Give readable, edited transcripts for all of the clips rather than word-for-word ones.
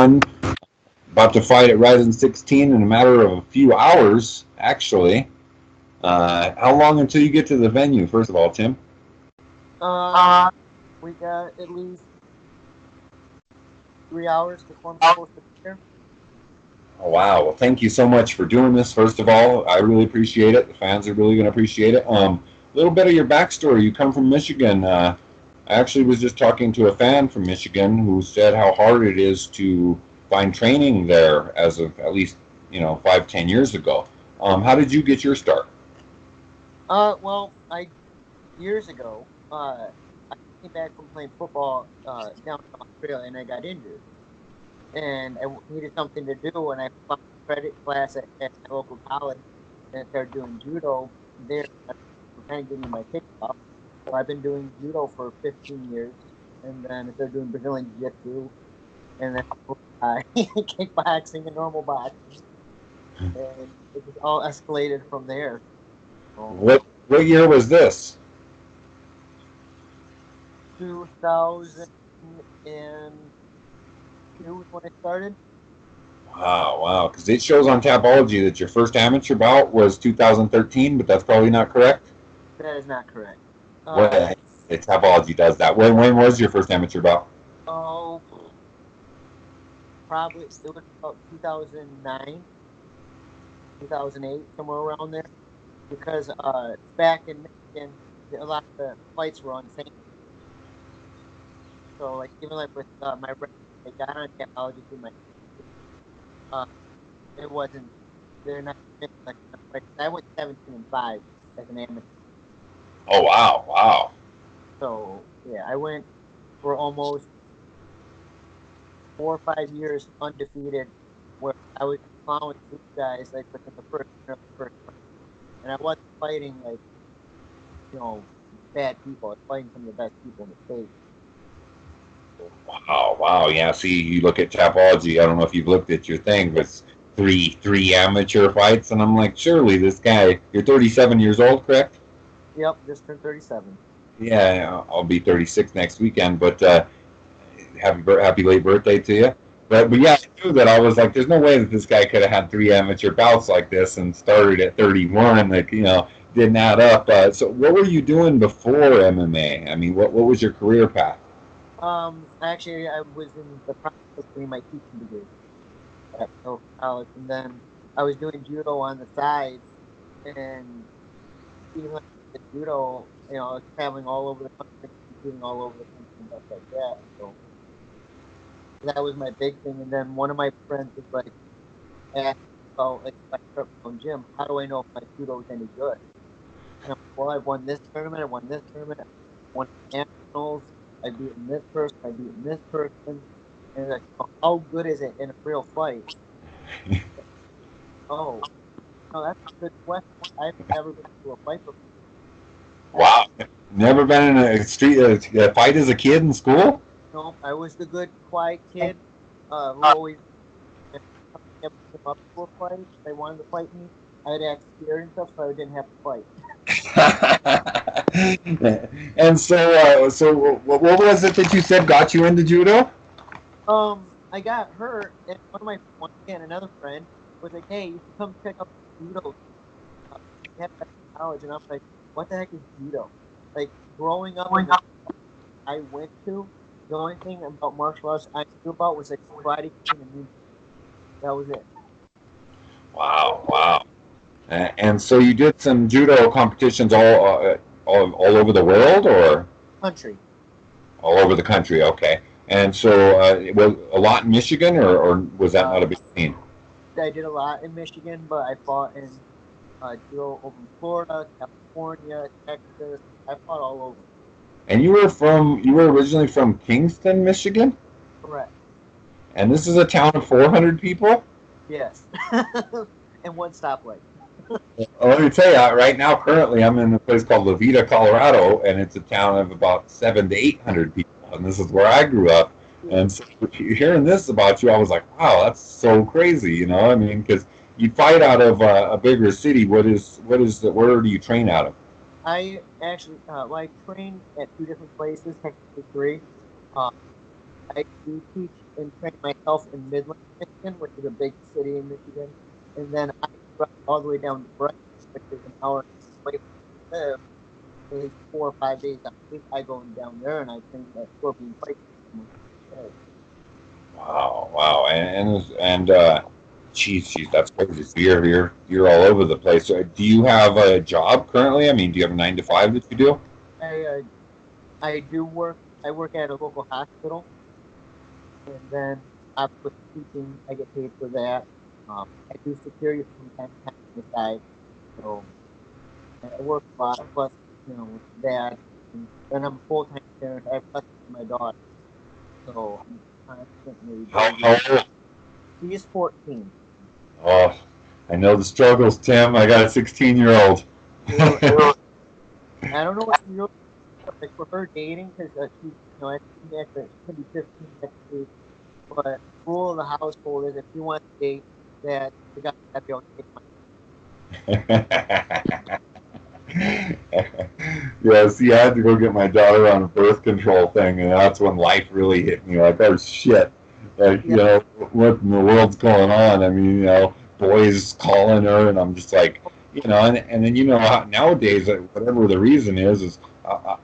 31, about to fight at Rizin 16 in a matter of a few hours, actually. How long until you get to the venue, first of all, Tim? We got at least 3 hours before I'm supposed to be here. Oh, wow. Well, thank you so much for doing this, first of all. I really appreciate it. The fans are really going to appreciate it. A little bit of your backstory. You come from Michigan. I actually was just talking to a fan from Michigan who said how hard it is to find training there as of at least, 5, 10 years ago. How did you get your start? Well, years ago, I came back from playing football down in Australia, and I got injured, and I needed something to do, and I found a credit class at my local college, and I started doing judo there. To kind of give me my kickoff. So I've been doing judo for 15 years, and then I started doing Brazilian jiu-jitsu, and then kickboxing and normal boxing, and it just all escalated from there. What year was this? 2002 is when I started. Wow. Because it shows on Tapology that your first amateur bout was 2013, but that's probably not correct. That is not correct. Tapology does that. When was your first amateur bout? Oh, probably it was about 2009, 2008, somewhere around there. Because back in Michigan, a lot of the fights were on the same. So, like, even like with my I got on Tapology through my. It wasn't. They're not like I went 17-5 as an amateur. Oh wow! So yeah, I went for almost 4 or 5 years undefeated, where I was plowing through guys like within the first round, and I wasn't fighting like bad people. I was fighting some of the best people in the state. Wow! Yeah. See, you look at Tapology. I don't know if you've looked at your thing, but it's three amateur fights, and I'm like, surely this guy. You're 37 years old, correct? Yep, just turned 37. Yeah, I'll be 36 next weekend, but happy late birthday to you. But yeah, I knew that. I was like, there's no way that this guy could have had 3 amateur bouts like this and started at 31. Like, didn't add up. So what were you doing before MMA? I mean, what was your career path? Actually, I was in the process of getting my teaching degree at college, and then I was doing judo on the side, and even like the judo, I was traveling all over the country, competing all over the country, and stuff like that. So that was my big thing. And then one of my friends was like, asked about like if I start my own gym, how do I know if my judo is any good? And I'm like, well, I've won this tournament, I won this tournament, I won nationals, I've beaten this person, I've beaten this person. And like, how good is it in a real fight? Oh, no, that's a good question. I've never been to a fight before. Wow, never been in a street fight as a kid in school? No, I was the good, quiet kid who always never came up to a fight. They wanted to fight me. I'd act scared and stuff, so I didn't have to fight. And so what was it that you said got you into judo? I got hurt, and another friend was like, "Hey, you should come check out judo. You have to college." And I'm like, "What the heck is judo?" Like growing up, I went to the only thing about martial arts I knew about was like karate and that was it. Wow. And so you did some judo competitions all over the world, or Country. all over the country? Okay. And so was a lot in Michigan, or was that not a big scene? I did a lot in Michigan, but I fought in judo over in Florida, California, Texas. I fought all over. And you were originally from Kingston, Michigan? Correct. And this is a town of 400 people? Yes. And one stoplight. Well, let me tell you, right now, currently, I'm in a place called Levita, Colorado, and it's a town of about 700 to 800 people. And this is where I grew up. And so hearing this about you, I was like, wow, that's so crazy, I mean, because you fight out of a bigger city. Where do you train out of? I actually, I train at 2 different places, technically 3. I do teach and trained myself in Midland, Michigan, which is a big city in Michigan. And then I drive all the way down to Brighton, which is an hour away from where I live. At least 4 or 5 days a week, I go down there and I train that scorpion fight. Wow, wow, geez, that's crazy. So you're all over the place. So do you have a job currently? I mean, do you have a 9 to 5 that you do? I uh, I do work. I work at a local hospital, and then with teaching, I get paid for that. I do security from time to time on the side, so I work a lot. Plus, with that, and then I'm a full time parent. I have custody of my daughter, so I'm constantly busy. How old? She is 14. Oh, I know the struggles, Tim. I got a 16-year-old. Really, I don't know what she really like for her dating because I think she's gonna be 15 next week. But the rule of the household is if you want to date, that the guy got to be able to take Yeah, see, I had to go get my daughter on a birth control thing, and that's when life really hit me. Like, oh shit, like money. what in the world's going on? I mean, boys calling her, and I'm just like, and then nowadays, whatever the reason is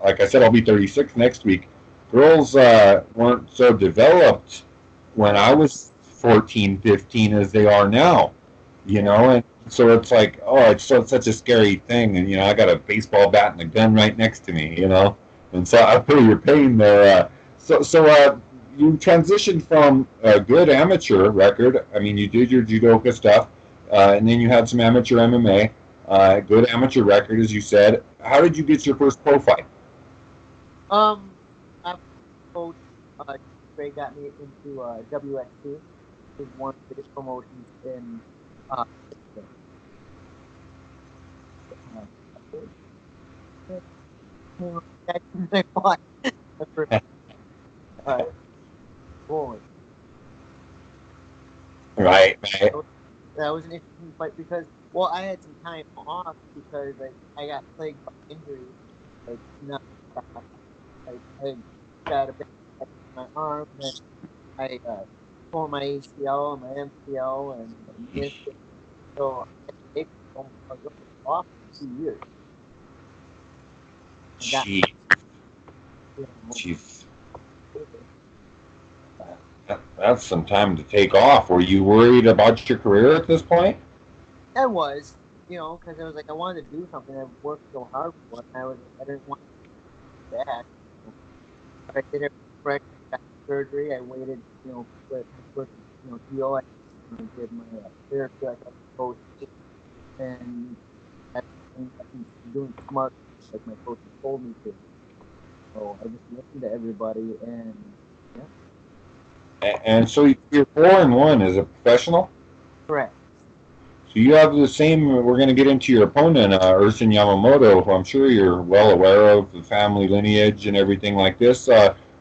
like I said, I'll be 36 next week. Girls weren't so developed when I was 14, 15 as they are now, and so it's like, oh, it's such a scary thing, and I got a baseball bat and a gun right next to me, and so I feel your pain there. You transitioned from a good amateur record. I mean, you did your judoka stuff, and then you had some amateur MMA. Good amateur record, as you said. How did you get your first pro fight? My coach, uh, Ray got me into WXC, which is one of the biggest promotions in uh, uh, I fought the first uh, boy. Right, right. That was an interesting fight because, well, I had some time off because I got plagued by injuries, like not I got a bit in my arm and I tore my ACL and my MCL and missed it. So I was off for 2 years. I got Gee, you jeez. That's some time to take off. Were you worried about your career at this point? I was, because I was like I wanted to do something I worked so hard for, and I didn't want to go back. I did everything correct. Got surgery. I waited, for my first, deal. I did my therapy like I was supposed to, and I'm doing smart like my coach told me to. So I just listened to everybody, and yeah, And so you're 4-1 as a professional. correct. So you have the same. We're going to get into your opponent, Erson Yamamoto, who I'm sure you're well aware of, the family lineage and everything like this.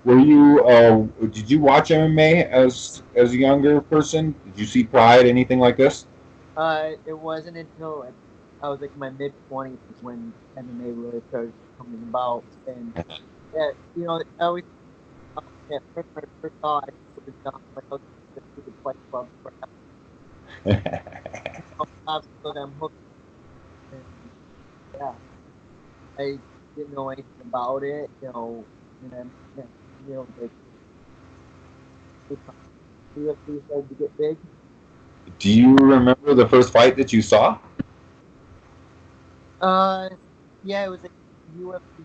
Were you? Did you watch MMA as a younger person? Did you see Pride, anything like this? It wasn't until I was like my mid 20s when MMA really started coming about, and yeah, I always at first when I first saw it, it was dumb, like I was just stupid fight club crap. Obviously, I'm hooked, and yeah, I didn't know anything about it, and then like UFC started to get big. Do you remember the first fight that you saw? Uh, yeah, it was like UFC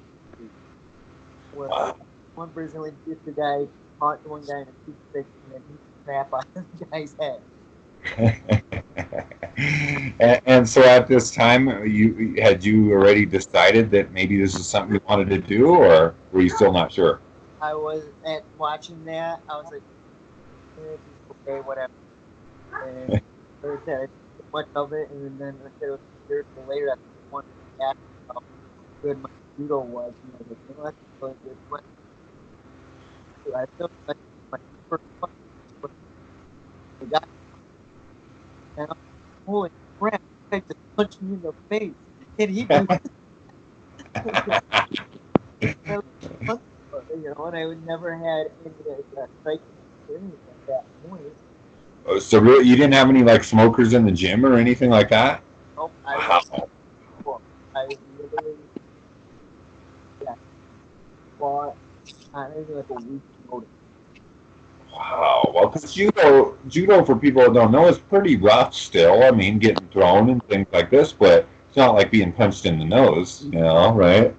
where Wow. one Brazilian Jiu-Jitsu guy caught one guy in a toothpick and then beat the crap out of the guy's head. And so at this time, you already decided that maybe this is something you wanted to do, or were you still not sure? I was at watching that. I was like, okay, whatever. And like I said, I didn't think much of it. And then like I said, it was years later that one back how good my judo was, and I was like, that's a really good fight. I feel like my first fight was the guy, and I was like, holy crap, the guy just punched me in the face. Can he do that? And I would never had any striking. experience at that point. So really, you didn't have any like smokers in the gym or anything like that? Nope, I Wow. was booked. I literally, yeah, fought on maybe like a week's notice. Wow. Well, because judo for people that don't know is pretty rough still. I mean, getting thrown and things like this, but it's not like being punched in the nose, right?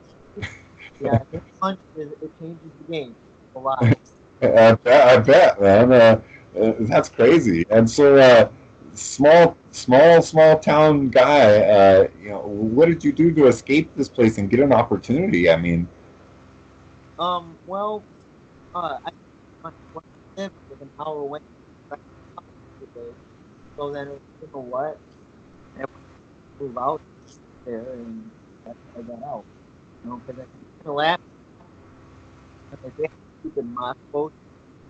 Yeah, I think punch is it changes the game a lot. I bet, man. That's crazy. And so, small town guy. What did you do to escape this place and get an opportunity? I mean, Well, I where I lived was an hour away right today, so then it was, you know what, I wanted to move out there, and that's how I got out. Because I kind of laughed at my dad stupid Moscow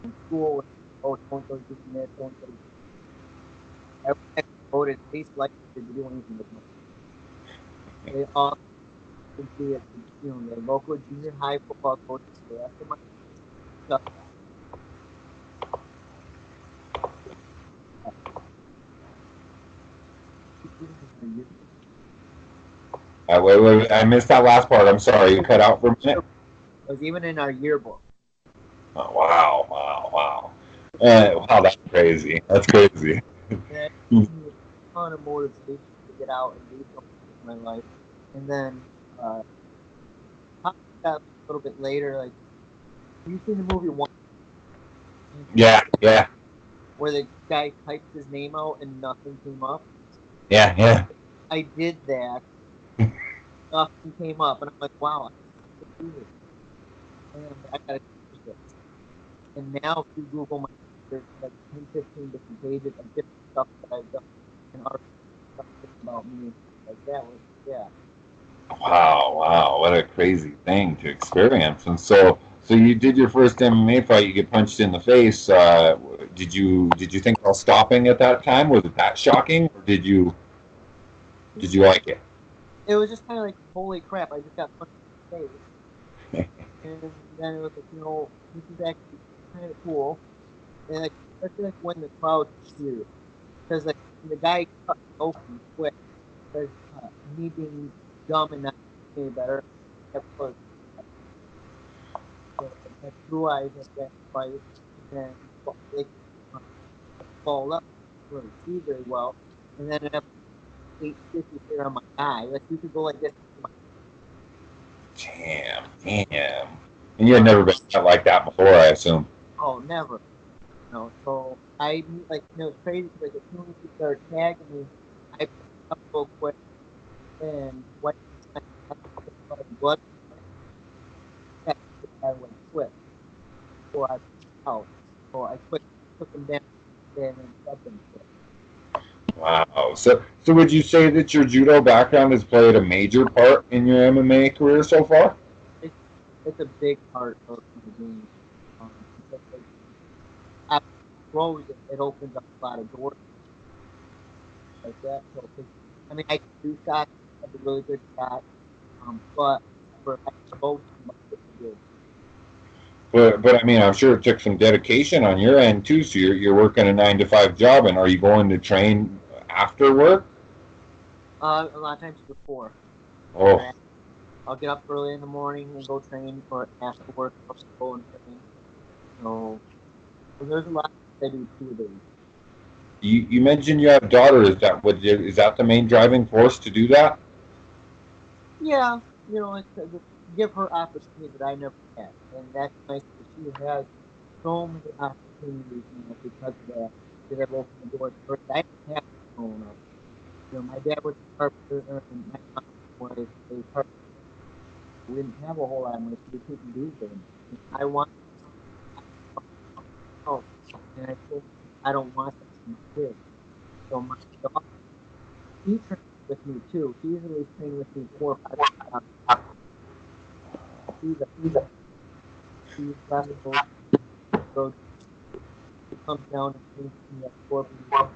in school. Oh, so and so's doing this, so and so's doing that. I voted least likely to do anything with my. They all would be at the local junior high football coach for the rest of my stuff. wait, I missed that last part. I'm sorry. You cut out for a minute. It was even in our yearbook. Oh, wow, wow, wow. Wow, that's crazy. That's crazy. And it gave me a ton of motivation to get out and do something with my life. And then probably got a little bit later, like you seen the movie One Yeah, yeah, where the guy typed his name out and nothing came up? yeah, yeah. I did that. Nothing came up, and I'm like, wow, I can do this. And I'm like, I gotta change this. And now, if you Google my, there's like 10, 15 different pages of different stuff that I've done and articles about me and stuff like that. Yeah. Wow, wow, what a crazy thing to experience. And so you did your first MMA fight. You get punched in the face. Did you think about stopping at that time? Was it that shocking, or did you like it? It was just kind of like, holy crap, I just got punched in the face. And then it was like, this is actually kind of cool. And like, especially like when the crowd cheers. Because like, the guy cut me open quick. Because me being dumb and not any better, kept close. So I had blue eyes at that fight. And then they fall up, really see very well. And then I have 850 here on my eye. Like, you could go like this. Damn, damn. And you had never been cut like that before, I assume. Oh, never. So I like, it's crazy. Like, as soon as you start tagging me, I picked up real quick and wiped my blood. I went quick before I out. So I quick took him down and then stepped him quick. Wow. So would you say that your judo background has played a major part in your MMA career so far? It's it's a big part of my game. Because like, after throws it opens up a lot of doors like that. So 'cause, I mean, I can do shots. I have a really good shot. But for like both it's good. But I mean, I'm sure it took some dedication on your end too. So you're working a 9 to 5 job, and are you going to train after work? A lot of times before. Oh, Right? I'll get up early in the morning and go train, or after work I'll go and train. So there's a lot I do 2 days. you mentioned you have a daughter. Is that the main driving force to do that? Yeah, it's to give her opportunities that I never had, and that's nice that she has so many opportunities because of that. That have opened the doors for her. I didn't have that growing up. My dad was a carpenter, and my mom was a carpenter. We didn't have a whole lot of money, so we couldn't do very much. And I want help, and I told her I don't want that for my kids. So my daughter, she trains with me too. She's at least trained with me 4 or 5 times. She's a she wrestles, so she comes down and trains with me at 4 p.m.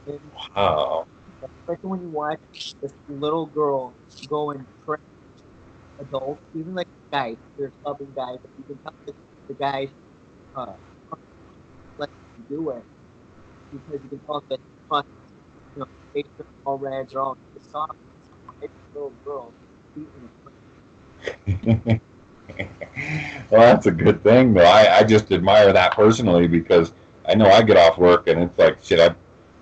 And Wow. especially when you watch this little girl go and train adults, even like guys, they're subbing guys, but you can tell like, the guys. uh, let him do it because you can tell that plus, face are all red, they're all soft, it's little girls beating Well, that's a good thing, though. I just admire that personally because I know I get off work and it's like, shit,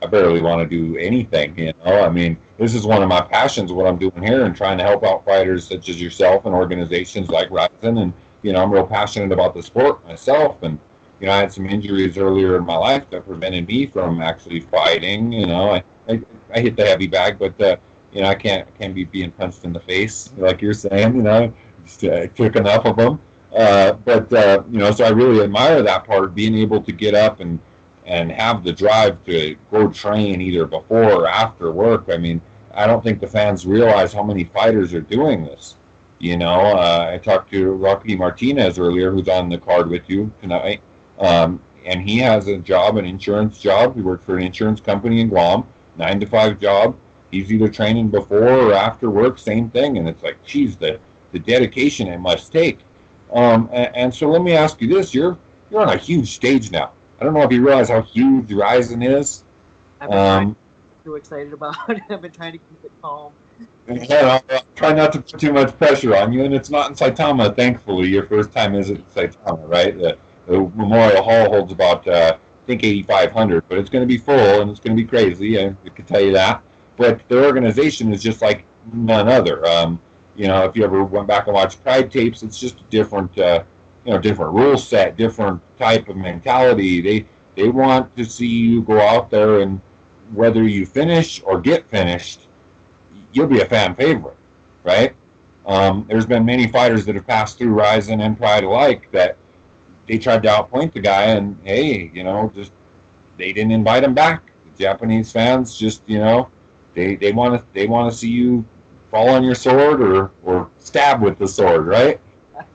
I barely want to do anything, you know? I mean, this is one of my passions, what I'm doing here and trying to help out fighters such as yourself and organizations like Rizin. And, I'm real passionate about the sport myself. And, I had some injuries earlier in my life that prevented me from actually fighting. I hit the heavy bag, but, I can't be being punched in the face like you're saying, took enough of them. So I really admire that part, being able to get up and have the drive to go train either before or after work. I mean, I don't think the fans realize how many fighters are doing this. I talked to Rocky Martinez earlier, who's on the card with you tonight, and he has a job, an insurance job. He works for an insurance company in Guam, 9 to 5 job. He's either training before or after work, same thing. And it's like, geez, the dedication it must take. And so let me ask you this: you're on a huge stage now. I don't know if you realize how huge Rizin is. I've been too excited about it. I've been trying to keep it calm. Try not to put too much pressure on you, and it's not in Saitama. Thankfully, your first time is at Saitama, right? The Memorial Hall holds about I think 8,500, but it's going to be full and it's going to be crazy. I can tell you that. But the organization is just like none other. If you ever went back and watched Pride tapes, it's just a different, different rule set, different type of mentality. They want to see you go out there, and whether you finish or get finished, you'll be a fan favorite, right? There's been many fighters that have passed through Rizin and Pride alike that they tried to outpoint the guy, and hey, just they didn't invite him back. The Japanese fans just, they want to see you fall on your sword or stab with the sword, right?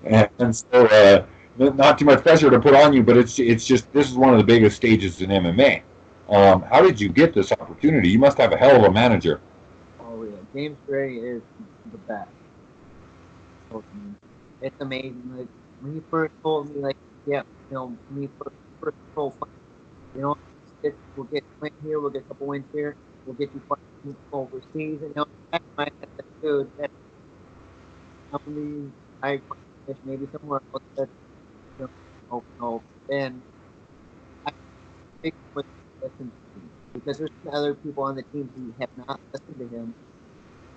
And so, not too much pressure to put on you, but it's just this is one of the biggest stages in MMA. How did you get this opportunity? You must have a hell of a manager. Oh yeah, James Gray is the best. It's amazing. Like when he first told me, like, yeah, when he first told me, we'll get a win here, we'll get a couple wins here, we'll get you fighting overseas, and that's my dude. That's I maybe somewhere else that no, and I think with listen to him because there's other people on the team who have not listened to him,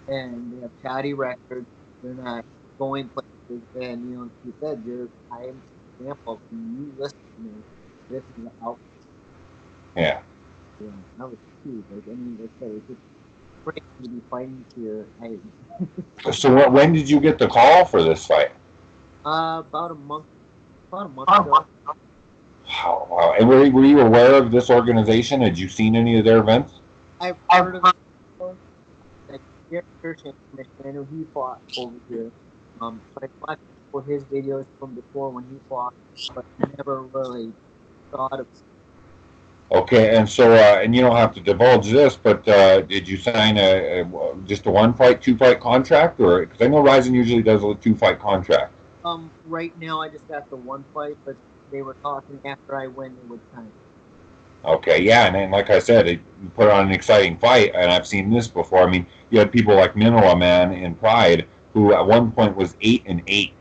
and they have chatty records. They're not going places, and he said, "You're I'm example. You listen to me. This is the outcome." Yeah. Yeah, that was huge. Like I mean, like I said, it's just great to be fighting here. So when did you get the call for this fight? About a month ago. Wow. And were you aware of this organization? Had you seen any of their events? I've heard of it before. Like Daron Cruickshank, I know he fought over here. So I watched for his videos from before when he fought, but never really thought of. Okay, and so and you don't have to divulge this, but did you sign just a 1 fight, 2 fight contract, or because I know Rizin usually does a 2 fight contract? Right now I just got the 1 fight, but they were talking after I win they would sign. Okay, yeah, and like I said, you put on an exciting fight, and I've seen this before. I mean, you had people like Minoa, man, in Pride, who at one point was 8-8,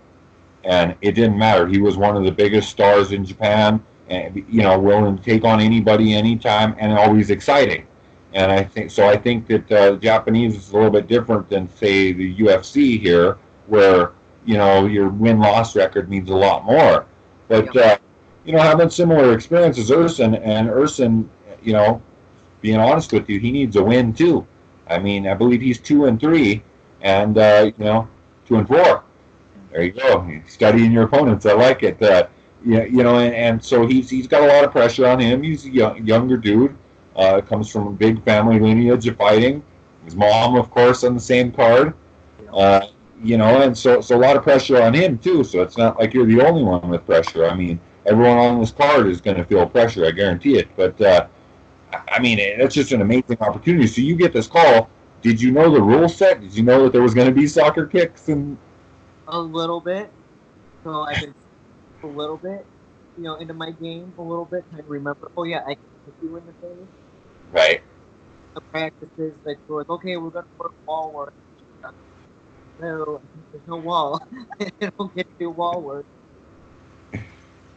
and it didn't matter. He was one of the biggest stars in Japan, and willing to take on anybody, anytime, and always exciting. And I think that Japanese is a little bit different than say the UFC here, where your win-loss record means a lot more. But having similar experiences, Erson, being honest with you, he needs a win too. I mean, I believe he's 2-3, and 2-4. There you go. You're studying your opponents. I like it. And so he's got a lot of pressure on him. He's a younger dude. Comes from a big family lineage of fighting. His mom, of course, on the same card. And so a lot of pressure on him too. So it's not like you're the only one with pressure. I mean, everyone on this card is going to feel pressure. I guarantee it. But I mean, it's just an amazing opportunity. So you get this call. Did you know the rule set? Did you know that there was going to be soccer kicks and? A little bit. So I've been a little bit. into my game a little bit, trying to remember. Oh yeah, I can hit you in the face. Right. The practices like we're like, okay, we're gonna work wall work. No, there's no wall. I don't get to do wall work.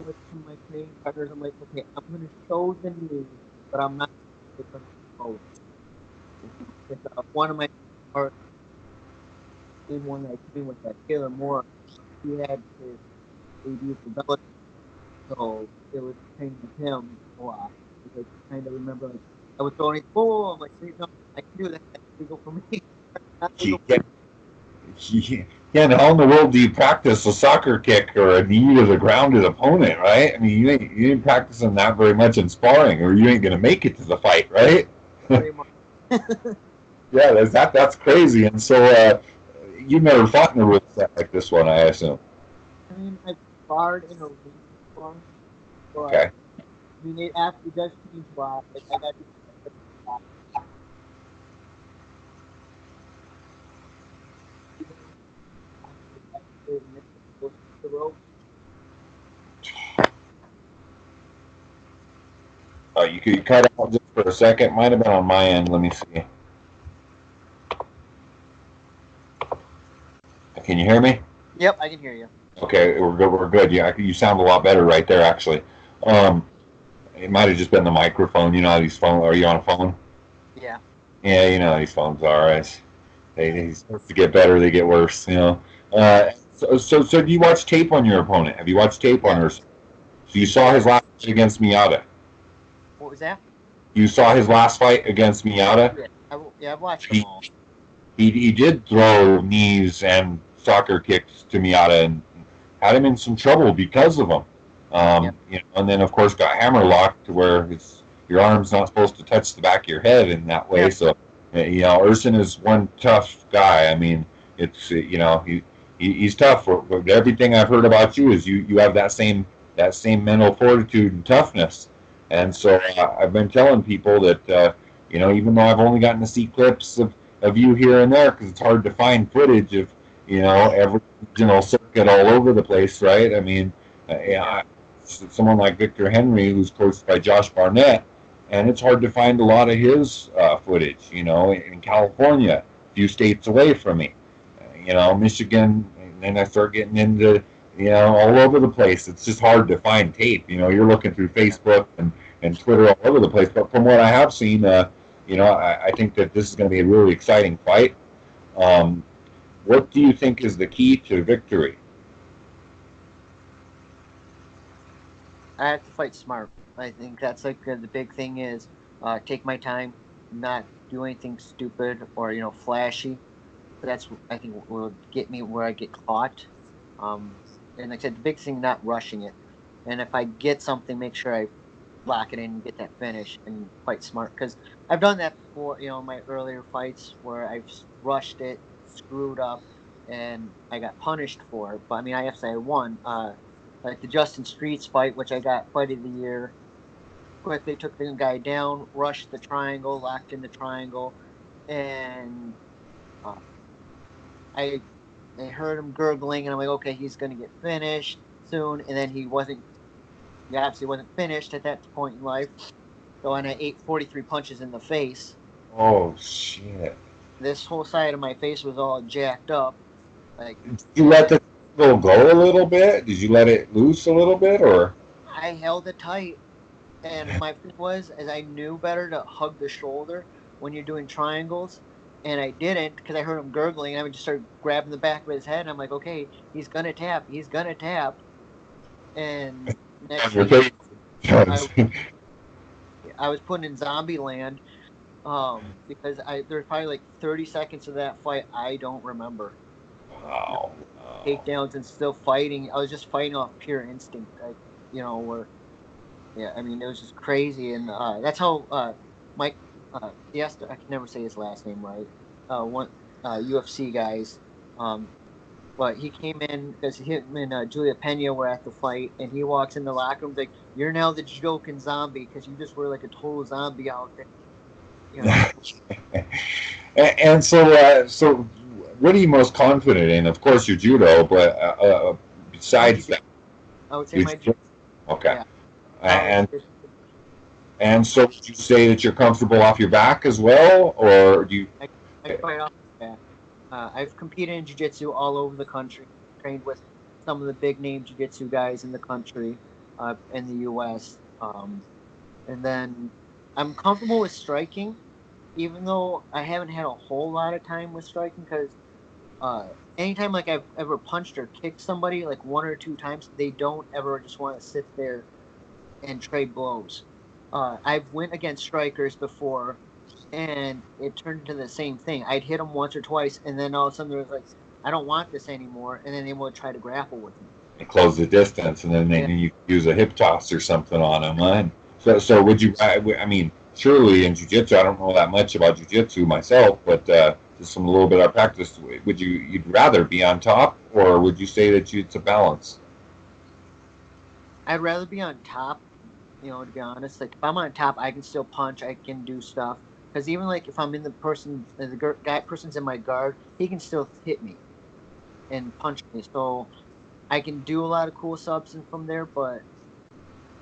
With some of my training partners, I'm like, okay, I'm gonna show the knee, but I'm not gonna wall work. With one of my or same one that I trained with, Taylor Moore, he had his AD for Belichick, so it was training with him a lot. Because I kind of remember like I was throwing, oh, I'm like, no, I can do that. That's legal for me. Not legal for Yeah, yeah, and how in the world do you practice a soccer kick or a knee to the grounded opponent, right? I mean, you ain't practicing that very much in sparring, or you ain't gonna make it to the fight, right? very much. Yeah, that's crazy. And so, you never fought in a real set like this one, I assume. I mean, I've sparred in a ring before, but Okay. I mean, it actually does change a lot. Like I got to the rope. You could cut out just for a second. Might have been on my end. Let me see. Can you hear me? Yep, I can hear you. Okay, we're good. We're good. Yeah, you sound a lot better right there, actually. Um, it might have just been the microphone. You know how these phones. Are you on a phone? Yeah. Yeah, you know how these phones are. Right? They supposed to get better, they get worse. So do you watch tape on your opponent? Have you watched tape on Yeah. her? So you saw his Yeah. last fight against Miata. What was that? You saw his last fight against Miata. Yeah. Yeah, I've watched them He all. he did throw knees and soccer kicks to Miata and had him in some trouble because of them. Yep. And then of course got hammer locked to where your arm's not supposed to touch the back of your head in that way. Yep. So Erson is one tough guy. I mean, it's he's tough. Everything I've heard about you is you have that same mental fortitude and toughness. And so I've been telling people that even though I've only gotten to see clips of you here and there because it's hard to find footage of every regional circuit all over the place, right? I mean, Yeah. someone like Victor Henry, who's coached by Josh Barnett, and it's hard to find a lot of his footage, in California, a few states away from me, Michigan, and then I start getting into, all over the place. It's just hard to find tape. You're looking through Facebook and Twitter all over the place. But from what I have seen, I think that this is going to be a really exciting fight. Um, what do you think is the key to victory? I have to fight smart. I think that's like the big thing is take my time, not do anything stupid or flashy. That's I think what will get me where I get caught. Um, and like I said, the big thing not rushing it. And if I get something, make sure I lock it in and get that finish and fight smart because I've done that before. My earlier fights where I've rushed it, screwed up, and I got punished for it. But I mean, I have to say I won. Like the Justin Streets fight, which I got fight of the year. Quickly took the guy down, rushed the triangle, locked in the triangle, and uh, I I heard him gurgling, and I'm like, okay, he's gonna get finished soon. And then he wasn't. He obviously wasn't finished at that point in life. So and I ate 43 punches in the face. Oh shit! This whole side of my face was all jacked up. Like, Did you let and the go a little bit? Did you let it loose a little bit, or? I held it tight. And my thing was, as I knew better to hug the shoulder when you're doing triangles, and I didn't because I heard him gurgling. And I would just start grabbing the back of his head. And I'm like, okay, he's gonna tap. He's gonna tap. And On next your thing you know, face? I I was put in zombie land because there's probably like 30 seconds of that fight I don't remember. Wow. Takedowns and still fighting. I was just fighting off pure instinct. Where yeah, I mean it was just crazy, and that's how Mike yes, I can never say his last name right. One UFC guys, um, but he came in because him and Julia Pena were at the fight, and he walks in the locker room like, "You're now the joking zombie because you just were like a total zombie out there." You know, And so what are you most confident in? Of course, your judo, but my besides jiu- that, I would say your my jiu- judo. Okay. Yeah, And it's and so would you say that you're comfortable off your back as well, or do you? I, I fight off the back. I've competed in jiu-jitsu all over the country, trained with some of the big name jiu-jitsu guys in the country, in the U.S. And then I'm comfortable with striking, even though I haven't had a whole lot of time with striking because anytime like I've ever punched or kicked somebody like one or two times, they don't ever just want to sit there and trade blows. I've went against strikers before, and it turned into the same thing. I'd hit them once or twice, and then all of a sudden there was like, I don't want this anymore, and then they would try to grapple with me. Close the distance, and then Yeah, you use a hip toss or something on them. Huh? So would you? I mean, surely in jujitsu, I don't know that much about jujitsu myself, but just from a little bit of practice, would you'd rather be on top, or would you say that it's a balance? I'd rather be on top. To be honest, like if I'm on top, I can still punch. I can do stuff. Because even like if I'm in the person's in my guard, he can still hit me and punch me. So I can do a lot of cool subs and from there, but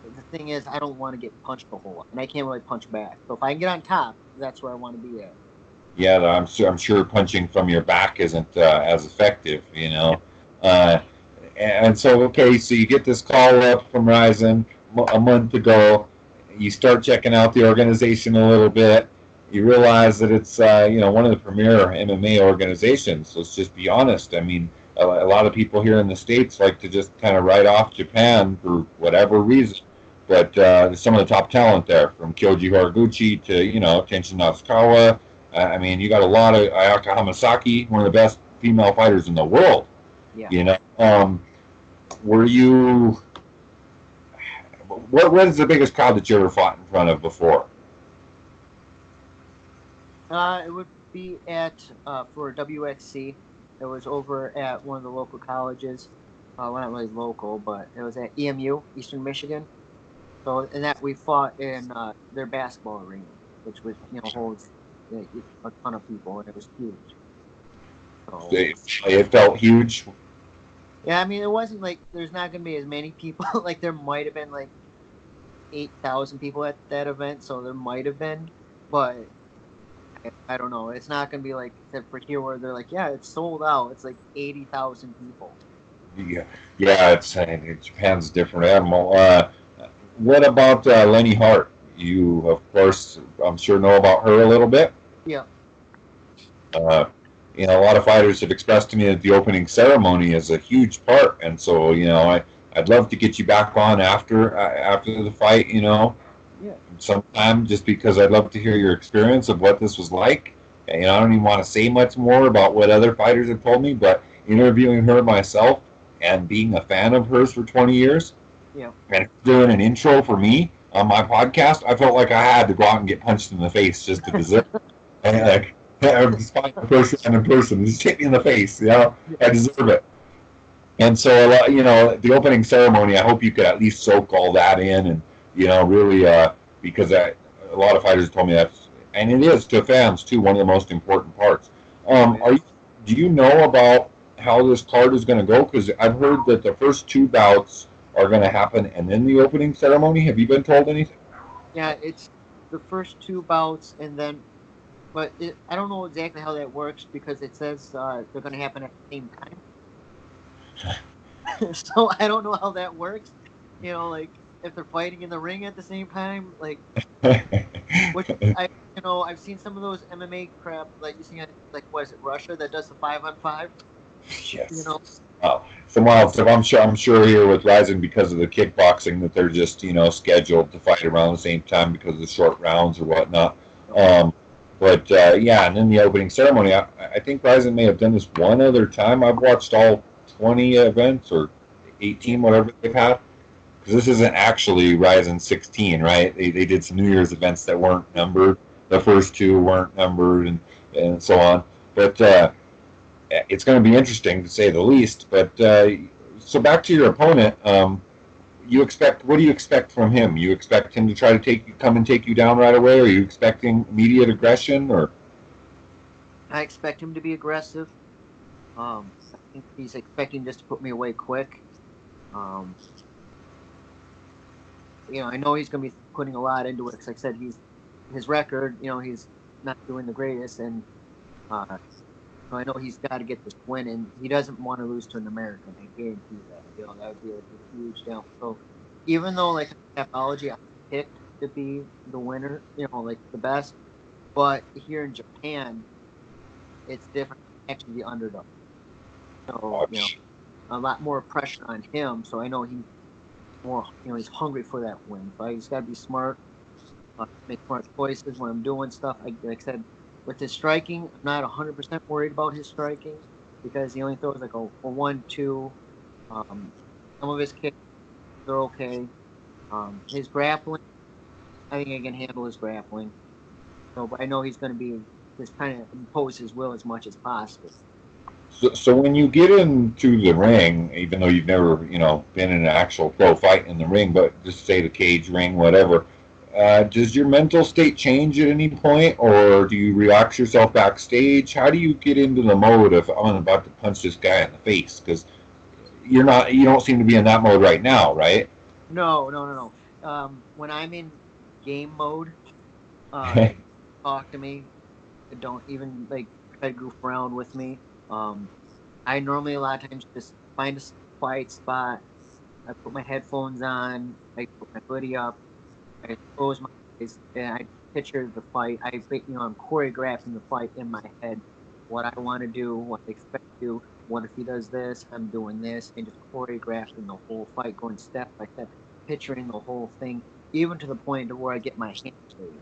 the thing is, I don't want to get punched a whole lot, and I can't really punch back. So if I can get on top, that's where I want to be at. Yeah, I'm sure punching from your back isn't as effective, Yeah, Uh, and so, okay, so you get this call up from Rizin a month ago. You start checking out the organization a little bit. You realize that it's one of the premier MMA organizations. Let's just be honest. I mean, a lot of people here in the states like to just kind of write off Japan for whatever reason. But some of the top talent there, from Kyoji Horiguchi to Tenshin Nasukawa. I mean, you got a lot of Ayaka Hamasaki, one of the best female fighters in the world. yeah. You know, were you? What is the biggest crowd that you ever fought in front of before? It would be at for WXC. It was over at one of the local colleges. Well, not really local, but it was at EMU, Eastern Michigan. So, and that we fought in their basketball arena, which was holds a ton of people, and it was huge. So, It felt huge. yeah, I mean, it wasn't like there's not going to be as many people. Like there might have been like 8,000 people at that event, so there might have been, but I don't know. It's not going to be like except for here where they're like, yeah, it's sold out. It's like 80,000 people. Yeah, yeah. Japan's a different animal. What about Lenny Hart? You, of course, I'm sure know about her a little bit. Yeah, Uh, a lot of fighters have expressed to me that the opening ceremony is a huge part, and so I'd love to get you back on after the fight. yeah, Sometime, just because I'd love to hear your experience of what this was like. And, I don't even want to say much more about what other fighters have told me, but interviewing her myself and being a fan of hers for 20 years yeah. and doing an intro for me on my podcast, I felt like I had to go out and get punched in the face just to deserve it. And like, just find a person in person, just hit me in the face. I deserve it. And so, the opening ceremony, I hope you could at least soak all that in, and really, because a lot of fighters told me that's, and it is to fans too, one of the most important parts. Oh yeah. Do you know about how this card is going to go? Because I've heard that the first two bouts are going to happen, and then the opening ceremony. Have you been told anything? Yeah, it's the first two bouts, and then, but I don't know exactly how that works because it says they're going to happen at the same time. So I don't know how that works. Like if they're fighting in the ring at the same time, like which I, I've seen some of those MMA crap, like you see, like what is it, Russia that does the 5-on-5? You Yes. know, So I'm sure here with Rizin, because of the kickboxing, that they're just scheduled to fight around the same time because of the short rounds or whatnot. Um, but yeah, and then the opening ceremony. I think Rizin may have done this one other time. I've watched all 20 events or yeah, 18, whatever they've had. Because this isn't actually Rizin 16, right? They did some New Year's events that weren't numbered. The first two weren't numbered, and so on. But it's going to be interesting to say the least. But so back to your opponent. What do you expect from him? You expect him to try to come and take you down right away? Are you expecting immediate aggression, or? I expect him to be aggressive. I think he's expecting just to put me away quick. Um, I know he's going to be putting a lot into it. Because like I said, his record, he's not doing the greatest, and uh, so I know he's got to get this win, and he doesn't want to lose to an American. I guarantee that. That would be like a huge down. So even though like Tapology, I picked to be the winner, like the best, but here in Japan, it's different. Actually, the underdog. So a lot more pressure on him. So I know he's more, he's hungry for that win. So I just got to be smart, make smart choices when I'm doing stuff. Like I said, with his striking, I'm not 100% worried about his striking because he only throws like a 1-2. Some of his kicks are okay. His grappling, I think I can handle his grappling. So, but I know he's going to be just kind of impose his will as much as possible. So when you get into the ring, even though you've never, been in an actual pro fight in the ring, but just say the cage ring, whatever, does your mental state change at any point, or do you relax yourself backstage? How do you get into the mode of I'm about to punch this guy in the face? Because you don't seem to be in that mode right now, right? No. When I'm in game mode, talk to me. Don't even like try to goof around with me. I normally a lot of times just find a quiet spot. I put my headphones on. I put my hoodie up. I close my eyes and I picture the fight. I'm choreographing the fight in my head. What I want to do, what I expect to do. What if he does this? I'm doing this, and just choreographing the whole fight, going step by step, picturing the whole thing, even to the point of where I get my hands ready.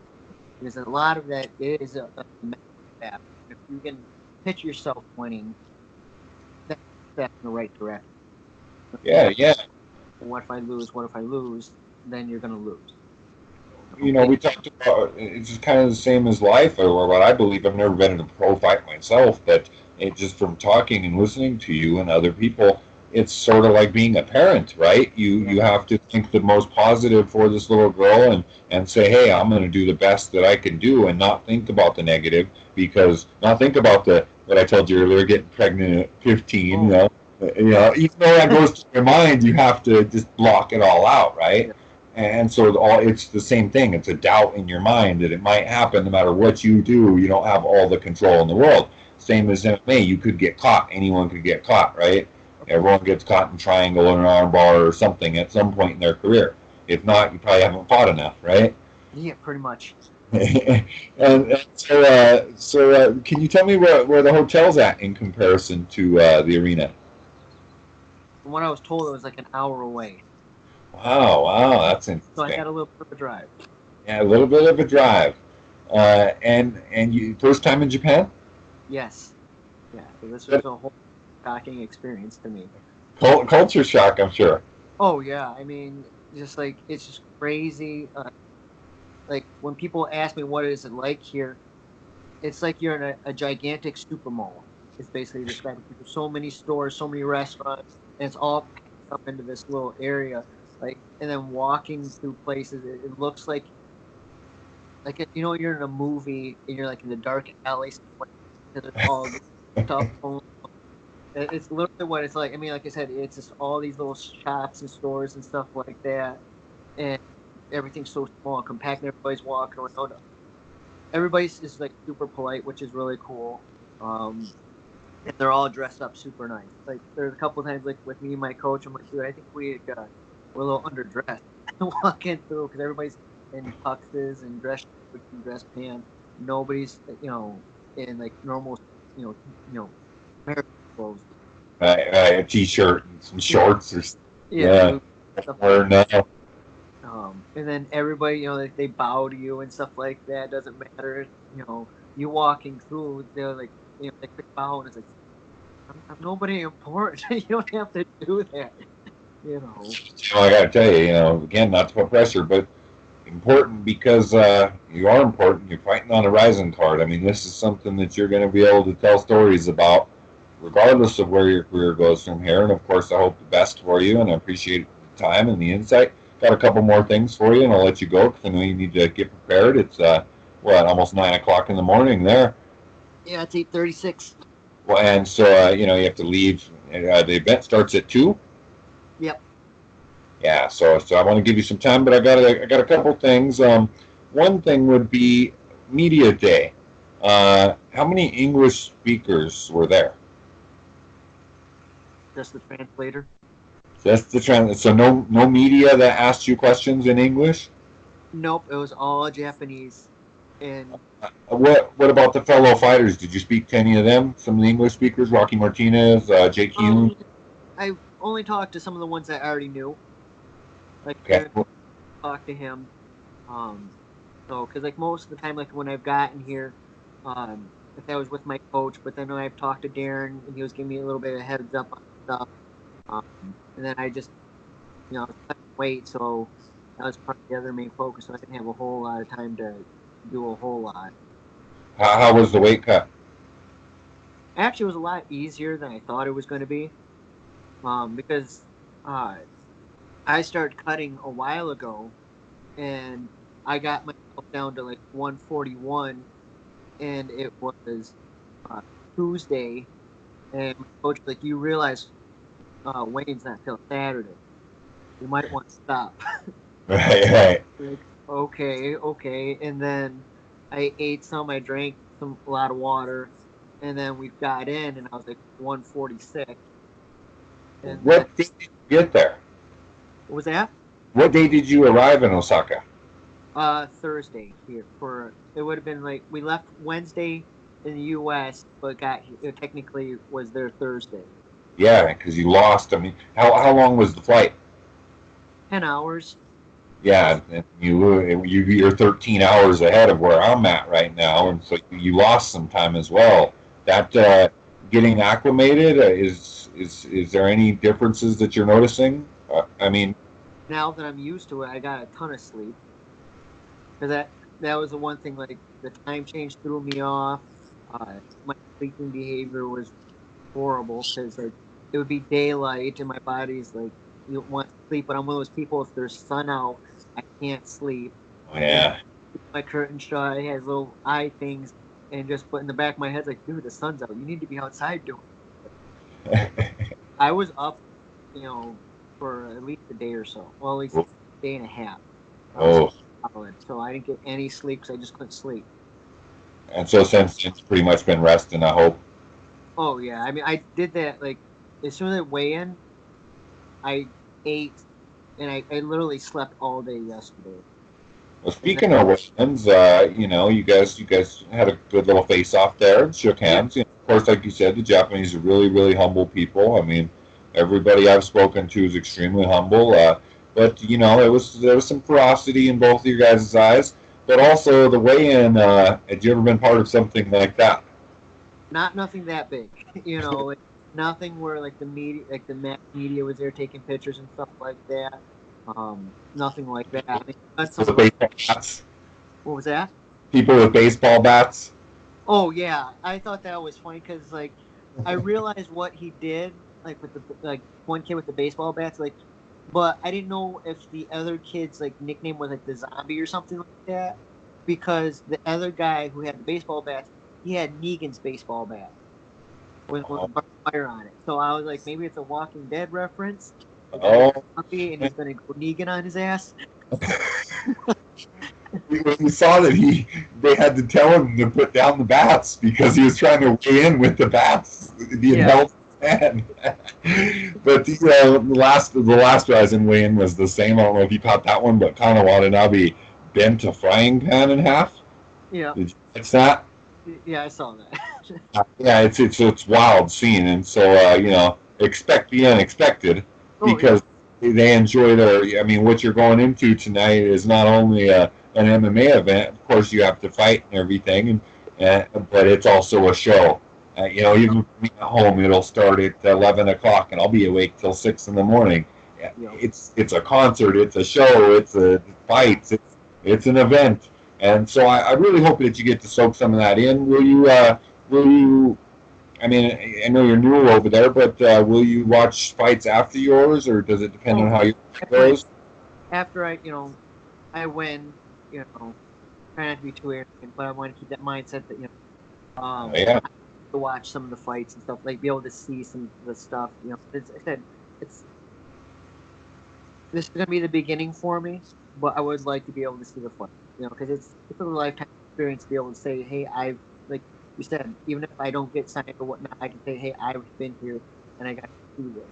Because a lot of that is a mental battle. If you can picture yourself winning, that's in the right direction. Yeah. What if I lose? What if I lose? Then you're going to lose. We talked about it's just kind of the same as life, or what I believe. I've never been in a pro fight myself, but it just from talking and listening to you and other people, it's sort of like being a parent, right? You have to think the most positive for this little girl and say, hey, I'm going to do the best that I can do, and not think about the negative, because not think about the what I told you earlier, getting pregnant at 15. Even though that goes to your mind, you have to just block it all out, right? Yeah. And so it's the same thing. It's a doubt in your mind that it might happen no matter what you do. You don't have all the control in the world. Same as MMA, you could get caught. Anyone could get caught, right? Everyone gets caught in triangle or an arm bar or something at some point in their career. If not, you probably haven't fought enough, right? Yeah, pretty much. and so, can you tell me where the hotel's at in comparison to the arena? From what I was told, it was like an hour away. Wow, that's So I interesting. got a little bit of a drive. Yeah, a little bit of a drive. And you first time in Japan? Yes. Yeah. So this was a whole shocking experience to me. Culture shock, I'm sure. Oh yeah. I mean, just like it's just crazy. Like when people ask me what is it like here, it's like you're in a gigantic super mall. It's basically describing. There's so many stores, so many restaurants, and it's all packed up into this little area. Like, and then walking through places, it looks you're in a movie and you're like in the dark alley somewhere because there's all this stuff going. It's literally what it's like. I mean, like I said, it's just all these little shops and stores and stuff like that, and everything's so small and compact. And everybody's walking around. Everybody's just like super polite, which is really cool. And they're all dressed up super nice. Like there's a couple of times, like with me and my coach, I'm like, dude, I think we're a little underdressed walking through because everybody's in tuxes and dress shirts and dress pants. Nobody's in like normal American clothes. A t-shirt and some Yeah, shorts or yeah, yeah. stuff like Or no. and then everybody, like they bow to you and stuff like that. Doesn't matter, you walking through, they're like, they quick bow, and it's like, I'm nobody important. You don't have to do that, you know. I got to tell you, again, not to put pressure, but important because you are important. You're fighting on a rising card. I mean, this is something that you're going to be able to tell stories about, regardless of where your career goes from here. And of course, I hope the best for you, and I appreciate the time and the insight. Got a couple more things for you, and I'll let you go because I know you need to get prepared. It's almost 9 o'clock in the morning there. Yeah, it's 8:36. Well, and so you have to leave. The event starts at 2. Yep. Yeah, so I want to give you some time, but I got a couple things. One thing would be media day. How many English speakers were there? Just the translator. That's the trend. So no media that asked you questions in English. Nope, it was all Japanese. And What about the fellow fighters? Did you speak to any of them? Some of the English speakers, Rocky Martinez, Jake Hume. I only talked to some of the ones I already knew. Like Okay. Aaron, talked to him. Um, so because like most of the time, like when I've gotten here, like I was with my coach, but then I've talked to Daron and he was giving me a little bit of heads up on stuff. And then I just wait, so that was part of the other main focus. So I didn't have a whole lot of time to do a whole lot. How was the weight cut? Actually, it was a lot easier than I thought it was going to be. Because uh, I started cutting a while ago, and I got myself down to like 141, and it was uh, Tuesday, and my coach was like, "You realize Wayne's not till Saturday. You might want to stop." Right, right. Like, okay, okay, and then I ate some, I drank a lot of water, and then we got in, and I was like 146, and then What day did you get there? what was that? What day did you arrive in Osaka? Thursday here for it would have been like we left Wednesday in the U.S. but got it technically was there Thursday. Yeah, because you lost. I mean, how long was the flight? 10 hours. Yeah, and you're 13 hours ahead of where I'm at right now, and so you lost some time as well. That getting acclimated is there any differences that you're noticing? I mean, Now that I'm used to it, I got a ton of sleep because that was the one thing. Like the time change threw me off. My sleeping behavior was horrible because like it would be daylight and my body's like you want to sleep, but I'm one of those people. If there's sun out, I can't sleep. And yeah. my curtain shut. It has little eye things, and just put in the back of my head like, dude, the sun's out. You need to be outside doing it. I was up, you know, for at least a day or so. Well, at least a day and a half. Oh, Solid. So I didn't get any sleep because I just couldn't sleep. and so since it's pretty much been resting, I hope. Oh yeah, I mean, I did that like as soon as I weigh in, I ate, and I literally slept all day yesterday. Well, And then, speaking of weigh-ins, you guys had a good little face-off there and shook yeah, hands. Of course, like you said, the Japanese are really, really humble people. I mean, everybody I've spoken to is extremely humble. But there was some ferocity in both of your guys' eyes. But also the weigh-in. Had you ever been part of something like that? not nothing that big, like nothing where like the media, like the mass media was there taking pictures and stuff like that. Nothing like that. I mean, that's some With of the. baseball bats? What was that? People with baseball bats? Oh yeah, I thought that was funny because like I realized what he did, like with the like one kid with the baseball bats, like, but I didn't know if the other kid's like nickname was like the zombie or something like that, because the other guy who had the baseball bats, he had Negan's baseball bat with Oh, barbed wire on it. So I was like, maybe it's a Walking Dead reference. The guy's oh. a zombie and he's gonna go Negan on his ass. When he saw that they had to tell him to put down the bats because he was trying to weigh in with the bats being Yeah, held in his hand. But the last Rizin weigh-in was the same. I don't know if you caught that one, but Kana Watanabe bent a frying pan in half. yeah, Did you catch that? yeah. I saw that. Yeah, it's wild scene, and so expect the unexpected Oh yeah. because they enjoy their. I mean, what you're going into tonight is not only an MMA event. Of course, you have to fight and everything, but it's also a show. Even for me at home, it'll start at 11 o'clock, and I'll be awake till 6 in the morning. Yeah, Yep. it's a concert, it's a show, it's a fights, it's an event, and so I really hope that you get to soak some of that in. Will you? Will you? I mean, I know you're new over there, but will you watch fights after yours, or does it depend on Oh, how your I fight plan goes? after I win, try not to be too arrogant, but I want to keep that mindset that Yeah, I have to watch some of the fights and stuff, like be able to see some of the stuff. It's I said it's this is gonna be the beginning for me, but I would like to be able to see the fight. Because it's a lifetime experience to be able to say, hey, I've like you said, even if I don't get signed or whatnot, I can say, hey, I've been here and I got to do this.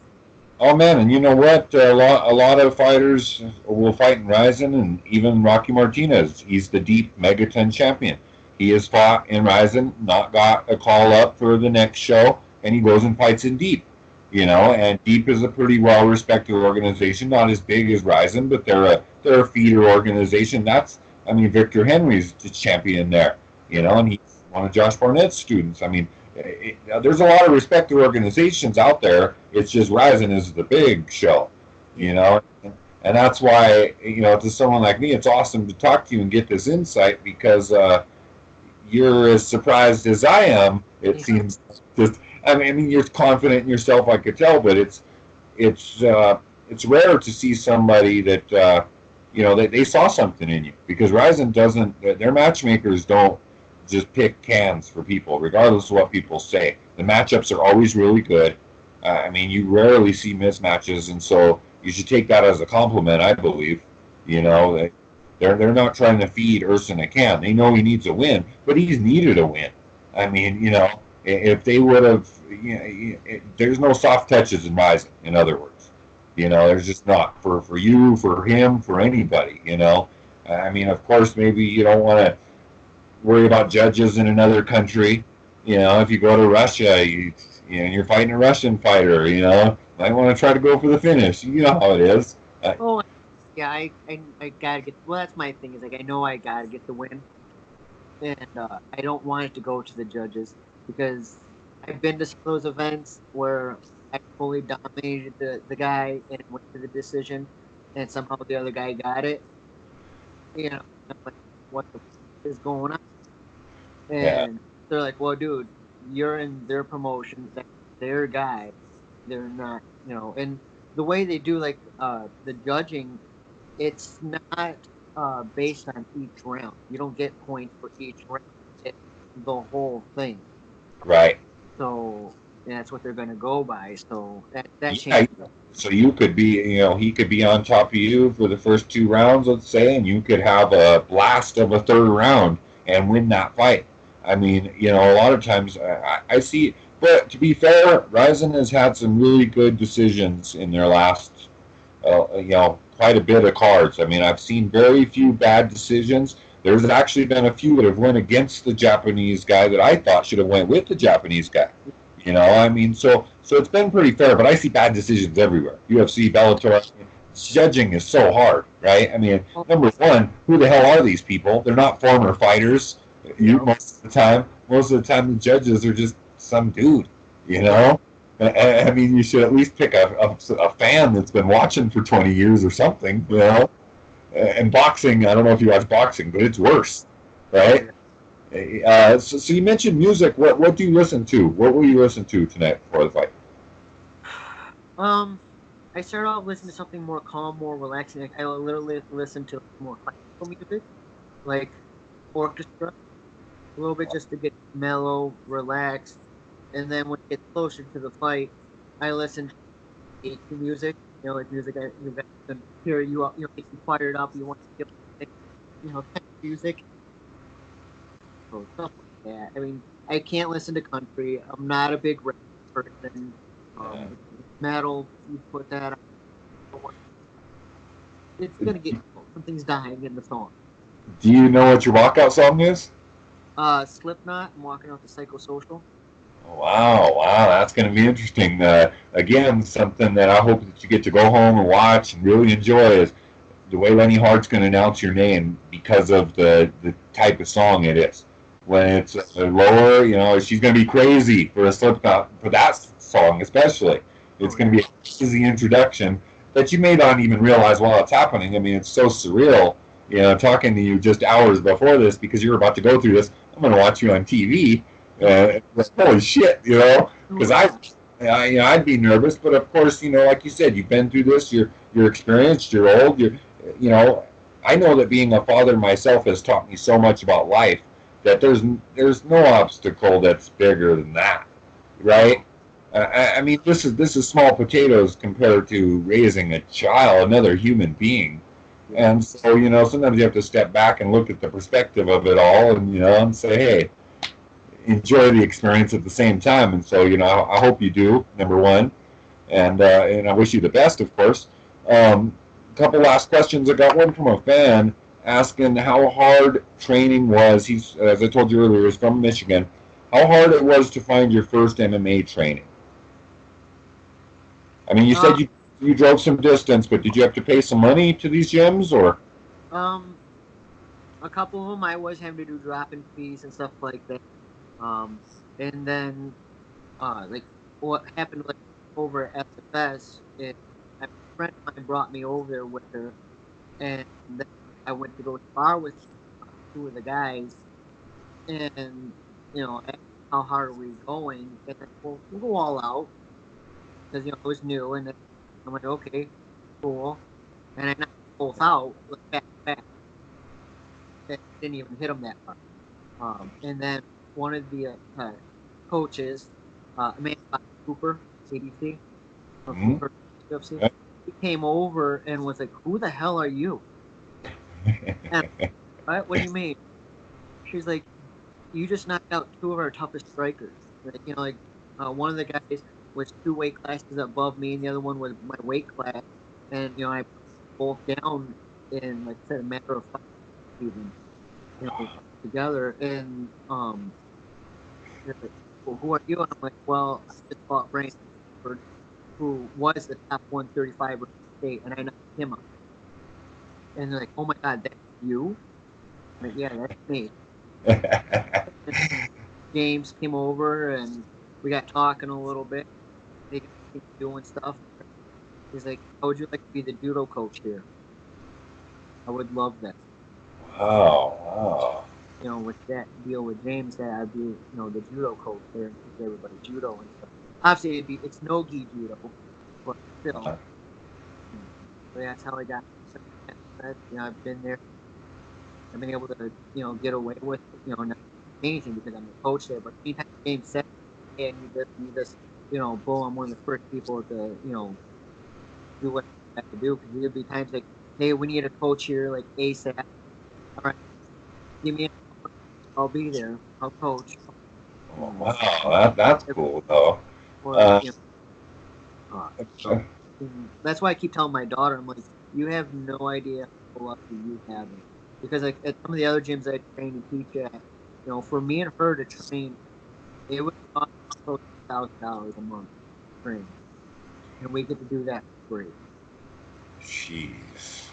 Oh man, and you know what? A lot of fighters will fight in Rizin, and even Rocky Martinez. He's the deep megaton champion. He has fought in Rizin, not got a call up for the next show, and he goes and fights in deep. And deep is a pretty well respected organization, not as big as Rizin, but they're a feeder organization. I mean, Victor Henry's the champion there. And he's one of Josh Barnett's students. I mean, there's a lot of respected organizations out there. It's just Rizin is the big show, and that's why to someone like me, it's awesome to talk to you and get this insight because you're as surprised as I am. It seems just. I mean, you're confident in yourself. I could tell, but it's rare to see somebody that that they saw something in you because Rizin doesn't. Their matchmakers don't just pick cans for people, regardless of what people say. The matchups are always really good. I mean, you rarely see mismatches, and so you should take that as a compliment, I believe. They're not trying to feed Erson a can. They know he needs a win, but he's needed a win. I mean, if they would have, there's no soft touches in Rizin, in other words. There's just not for you, for him, for anybody. I mean, of course, maybe you don't want to worry about judges in another country. If you go to Russia, you're fighting a Russian fighter. Might want to try to go for the finish. You know how it is. Oh, yeah, I gotta get. Well, that's my thing. Is like I know I gotta get the win, and I don't want it to go to the judges because I've been to those events where I fully dominated the guy and it went to the decision, and somehow the other guy got it. I'm like, what the f- is going on? Yeah. And they're like, well, dude, you're in their promotion. That's their guy. They're not, and the way they do like the judging, it's not based on each round. You don't get points for each round. It's the whole thing. Right. So that's what they're going to go by. So that Yeah. changes. So you could be, he could be on top of you for the first two rounds, let's say, and you could have a blast of a third round and win that fight. I mean, a lot of times I see, but to be fair, Rizin has had some really good decisions in their last, quite a bit of cards. I mean, I've seen very few bad decisions. There's actually been a few that have went against the Japanese guy that I thought should have went with the Japanese guy. I mean, so it's been pretty fair, but I see bad decisions everywhere. UFC, Bellator, judging is so hard, right? I mean, number one, who the hell are these people? They're not former fighters. Most of the time, the judges are just some dude. I mean, you should at least pick a fan that's been watching for 20 years or something. And boxing, I don't know if you watch boxing, but it's worse, right? So you mentioned music. What do you listen to? What will you listen to tonight before the fight? I started off listening to something more calm, more relaxing. Like, I literally listen to more classical music, like orchestra, a little bit just to get mellow, relaxed. And then when it gets closer to the fight, I listen to music. Like music that can hear you up, get you fired up. You want to feel, type of music. So stuff like that. I mean, I can't listen to country. I'm not a big rap person. Yeah. Metal, you put that on. It's gonna get something's dying in the song. Do you know what your walkout song is? Slipknot. I'm walking out the psychosocial. Wow, that's going to be interesting. Again, something that I hope that you get to go home and watch and really enjoy is the way Lenny Hart's going to announce your name because of the type of song it is. When it's lower, she's going to be crazy for a Slipknot, for that song especially. It's going to be a crazy introduction that you may not even realize while it's happening. I mean, it's so surreal, talking to you just hours before this because you're about to go through this. I'm going to watch you on TV. Holy shit, because I'd be nervous, but of course, like you said, you've been through this. You're experienced. You're old. I know that being a father myself has taught me so much about life that there's no obstacle that's bigger than that, right? I mean, this is small potatoes compared to raising a child, another human being. And so, sometimes you have to step back and look at the perspective of it all, and and say, hey, enjoy the experience at the same time. And so, I hope you do. Number one, and I wish you the best, of course. A couple last questions. I got one from a fan asking how hard training was. He's, as I told you earlier, is from Michigan. How hard it was to find your first MMA training? I mean, you Uh, said you drove some distance, but did you have to pay some money to these gyms, or? um, a couple of them I was having to do drop-in fees and stuff like that. Um, and then like what happened like over at SFS is a friend of mine brought me over there with her, and then I went to go spar with two of the guys, and I asked how hard are we going, and then we'll go all out because it was new, and then I'm like okay, cool, and I knocked both out like back to back, and didn't even hit them that hard. And then one of the coaches, Amanda Cooper, ABC, if you've Mhm. heard of UFC, he came over and was like, "Who the hell are you?" And what do you mean? She's like, "You just knocked out two of our toughest strikers." One of the guys was two weight classes above me, and the other one was my weight class, and I put both down in like I said a matter of 5 even, together, and they're like, well, who are you? And I'm like, well, I just fought Brandon, Crawford, who was the top 135 in the state, and I knocked him out. And they're like, oh my God, that's you? I'm like, yeah, that's me. And James came over and we got talking a little bit. They got doing stuff. He's like, how would you like to be the judo coach here? I would love that. Wow, wow. With that deal with James, that I'd be, the judo coach there and teach everybody judo and stuff. Obviously, it's no gi judo, but still, Uh, so that's how I got. I've been there. I've been able to, get away with, not anything because I'm the coach there. But anytime James said, "Hey, I need this," boom, I'm one of the first people to, do what I have to do because there'll be times like, "Hey, we need a coach here, like ASAP." All right, give me an hour. I'll be there. I'll coach. Hmm. wow, that's cool though. Or Uh, so that's why I keep telling my daughter, I'm like, you have no idea how lucky you have it. Because like at some of the other gyms I train and teach at, for me and her to train, it would cost close to $1,000 a month to train, and we get to do that for free. Jeez.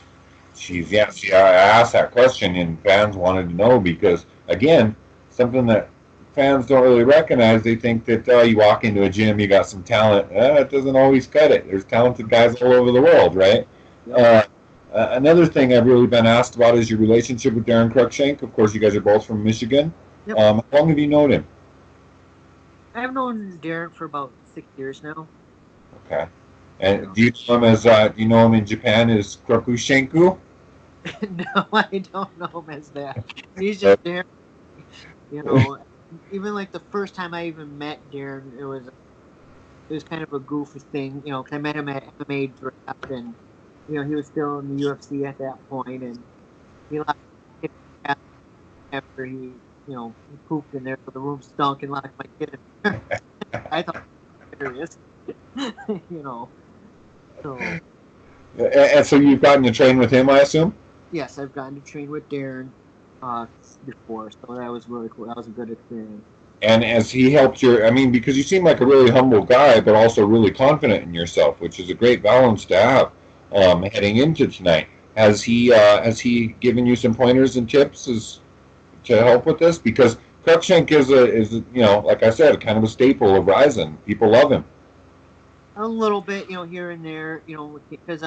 Jeez, yeah. See, I asked that question, and fans wanted to know because, again, something that fans don't really recognize. They think that you walk into a gym, you got some talent. It doesn't always cut it. There's talented guys all over the world, right? Yep. Uh, Another thing I've really been asked about is your relationship with Daron Cruickshank. Of course, you guys are both from Michigan. Yep. How long have you known him? I've known Darren for about 6 years now. Okay. You And know. do you know him in Japan as Krokushenku? No, I don't know him as that. He's just Darren. You know, even like the first time I even met Darren, it was kind of a goofy thing, 'cause I met him at MMA draft, and he was still in the UFC at that point, and he locked my kid after he pooped in there, so the room stunk and locked my kid in there. I thought it was hilarious, So And so you've gotten to train with him, I assume? yes, I've gotten to train with Darren uh, before, so that was really cool. That was a good experience. And as he helped I mean, because you seem like a really humble guy, but also really confident in yourself, which is a great balance to have heading into tonight. Has he given you some pointers and tips to help with this? Because Cruikshank like I said, kind of a staple of Rizin. People love him. A little bit, here and there, because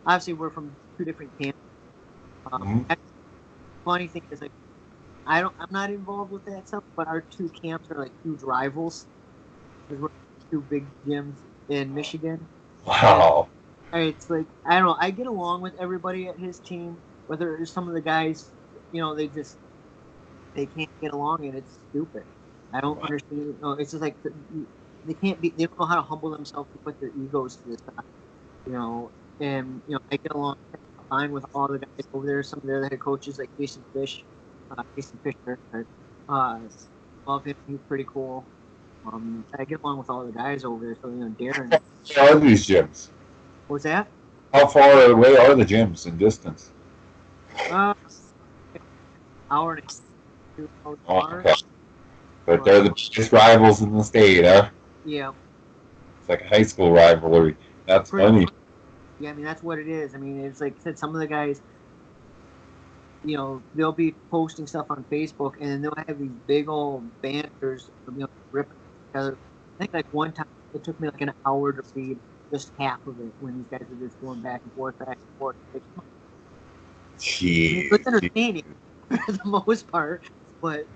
obviously we're from two different camps. Hmm. Funny thing is, like, I'm not involved with that stuff, but our two camps are like huge rivals because we're two big gyms in Michigan, and Wow. it's like I don't know. I get along with everybody at his team, whether some of the guys, they can't get along, and it's stupid. I don't understand. It's just like they can't be, they don't know how to humble themselves to put their egos to the side, you know. And I get along fine with all the guys over there. Some of the other head coaches like Jason Fisher. Uh, love him. He's pretty cool. I get along with all the guys over there. So Daron. Where are these gyms? What's that? How far away are the gyms in distance? Hour and a half, 2 hours. Oh, okay. But they're the biggest rivals in the state, huh? Yeah. It's like a high school rivalry. That's funny. Yeah, I mean, that's what it is. I mean, it's like I said, some of the guys, they'll be posting stuff on Facebook, and then they'll have these big old banters, ripping each other. I think like one time it took me like an hour to read just half of it when these guys are just going back and forth, back and forth. Jeez. It's entertaining for the most part, but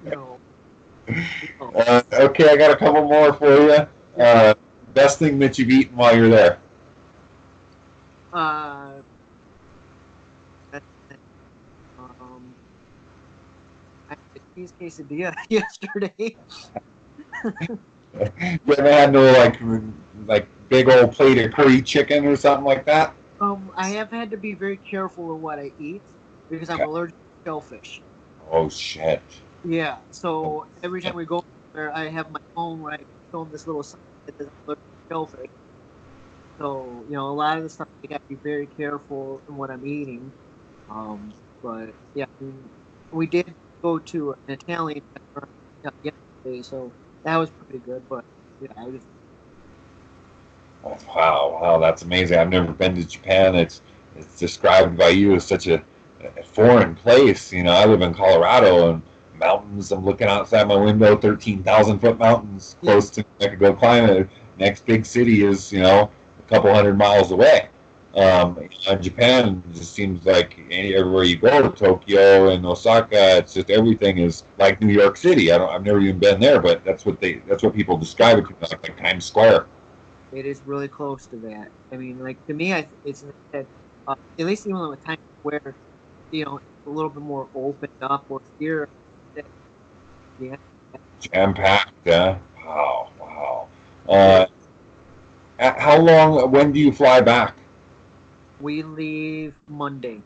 Okay, I got a couple more for you. Best thing that you've eaten while you're there? I had a cheese quesadilla yesterday. You haven't had no like big old plate of curry chicken or something like that? I have had to be very careful of what I eat because I'm allergic to shellfish. Oh shit. Yeah, so every time we go there, I have my phone where I film this little sign that says I'm allergic to shellfish. So, a lot of the stuff I got to be very careful in what I'm eating. But yeah, we did go to an Italian restaurant yesterday, so that was pretty good. But yeah, Wow, that's amazing. I've never been to Japan. It's described by you as such a foreign place. I live in Colorado and mountains. I'm looking outside my window, 13,000-foot mountains close to I could go climb it. Next big city is a couple hundred miles away. In Japan, it just seems like everywhere you go, Tokyo and Osaka, it's just everything is like New York City. I've never even been there, but that's what people describe it to me, like Times Square. It is really close to that. I mean, like to me, it's at least even with Times Square, it's a little bit more opened up. Or here, yeah, jam-packed. Wow. How long? When do you fly back? We leave Monday.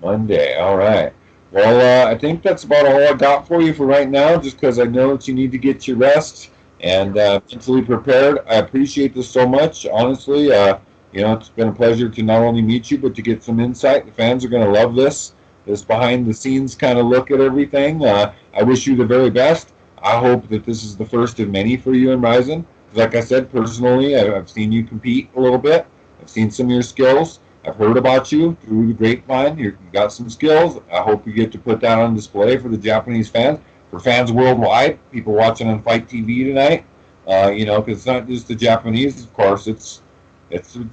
Monday. All right. Well, I think that's about all I got for you for right now, just because I know that you need to get your rest and mentally prepared. I appreciate this so much. Honestly, it's been a pleasure to not only meet you, but to get some insight. The fans are going to love this behind-the-scenes kind of look at everything. I wish you the very best. I hope that this is the first of many for you in Rizin. Like I said, personally, I've seen you compete a little bit. I've seen some of your skills. I've heard about you through the grapevine. You got some skills. I hope you get to put that on display for the Japanese fans, for fans worldwide, people watching on Fight TV tonight. Because it's not just the Japanese, of course. It's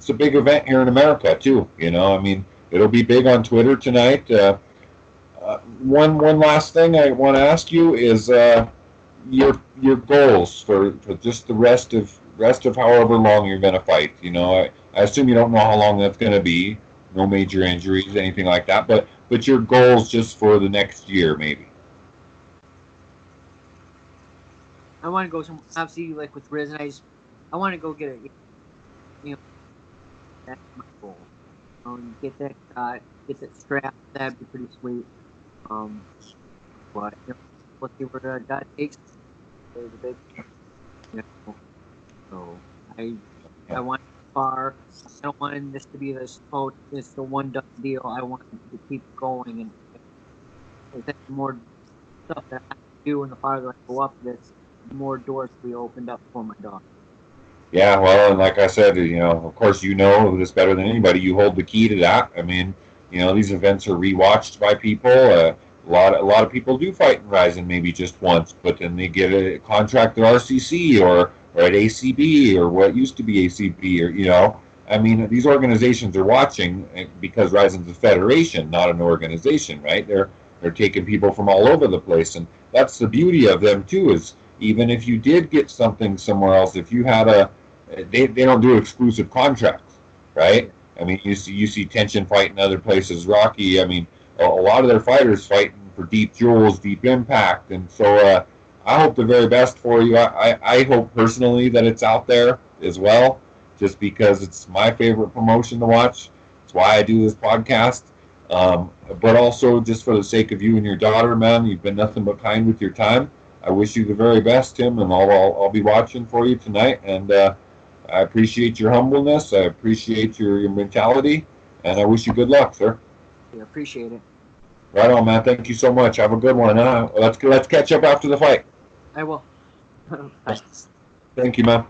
a big event here in America too. I mean, it'll be big on Twitter tonight. One last thing I want to ask you is your goals for just the rest of however long you're going to fight. I assume you don't know how long that's going to be. No major injuries, anything like that. But your goals just for the next year, maybe. I want to go some. Obviously, like with Rizin, I want to go get that's my goal. Get that shot, get that strap. That'd be pretty sweet. But let's see where God takes. There's a big. So I want far. I don't want this to be this. Oh, it's the one done deal. I want to keep going, and if there's more stuff that I do, and the farther I go up this, the more doors will be opened up for my dog. Yeah, well, and like I said, of course, this better than anybody. You hold the key to that. I mean, these events are rewatched by people. A lot of people do fight in Rizin maybe just once, but then they get a contract at RCC or at ACB or what used to be ACB or I mean, these organizations are watching because Rizin's a federation, not an organization, right? They're taking people from all over the place, and that's the beauty of them too. Is even if you did get something somewhere else, if you had they don't do exclusive contracts, right? I mean, you see Tension fight in other places. Rocky, I mean, a lot of their fighters fighting for deep jewels, deep impact, and so I hope the very best for you. I hope personally that it's out there as well, just because it's my favorite promotion to watch. It's why I do this podcast. But also just for the sake of you and your daughter, man, you've been nothing but kind with your time. I wish you the very best, Tim, and I'll be watching for you tonight. And I appreciate your humbleness. I appreciate your mentality, and I wish you good luck, sir. Yeah, appreciate it. Right on, man. Thank you so much. Have a good one. Let's catch up after the fight. I will. Bye. Thank you, man.